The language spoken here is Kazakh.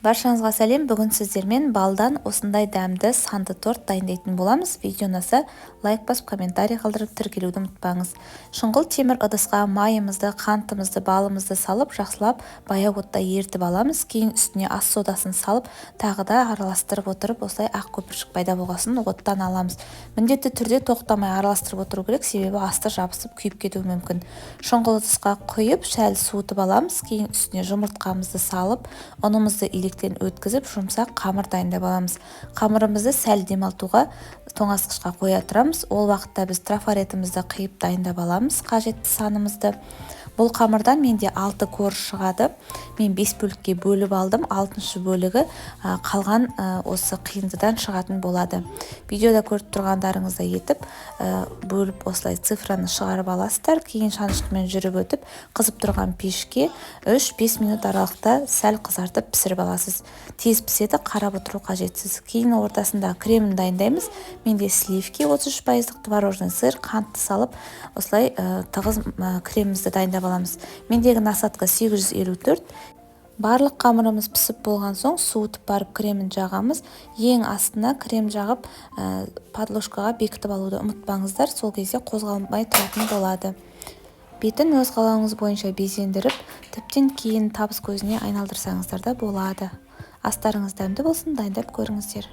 Баршаңызға сәлем. Бүгін сіздермен балдан осындай дәмді санды торт дайындайтын боламыз. Видео ұнаса лайк басып, комментарий қалдырып тіркелуді ұмытпаңыз. Шұңғыл темір ыдысқа майымызды, қантымызды, балымызды салып, жақсылап баяу отта ерітіп аламыз. Кейін үстіне ас содасын салып, тағы да араластырып отырып, осылай ақ көпіршік пайда болғасын оттан аламыз. Міндетті түрде тоқтамай араластырып отыру керек, себебі асты жабысып күйіп кетуі мүмкін. Шұңғыл ыдысқа құйып, сәл суытып аламыз. Кейін үстіне жұмыртқамызды салып, ұнымызды илектен өткізіп, жұмсақ қамыр дайындап аламыз. Қамырымызды сәл демалтуға тоңазытқышқа қоя тұрамыз. Ол уақытта біз трафаретімізді қиып дайындап аламыз, қажетті санымызды. Бұл қамырдан менде 6 корж шығады. Мен 5 бөлікке бөліп алдым. 6-шы бөлігі қалған осы қиындыдан шығатын болады. Видеода көріп тұрғандарыңыздай етіп бөліп осылай цифраны шығарып аласыздар. Кейін шанышқымен жүріп өтіп, қызып тұрған пешке 3-5 минут аралықта сәл қызартып пісіріп аласыз. Тез піседі, қарап отыру қажетсіз. Кейін ортасында кремін дайындаймыз. Менде сливки 33%, творожный сыр, қантты салып, осылай тығыз кремімізді дайындап аламыз. Мендегі насадка 854. Барлық қамырымыз пісіп болған соң суытып барып кремін жағамыз. Ең астына крем жағып подложкаға бекітіп алуды ұмытпаңыздар. Сол кезде қозғалмай тұратын болады. Бетін өз қалауыңыз бойынша безендіріп, тіптен кейін табыс көзіне айналдырсаңыздар да болады. Астарыңыз дәмді болсын, дайындап көріңіздер.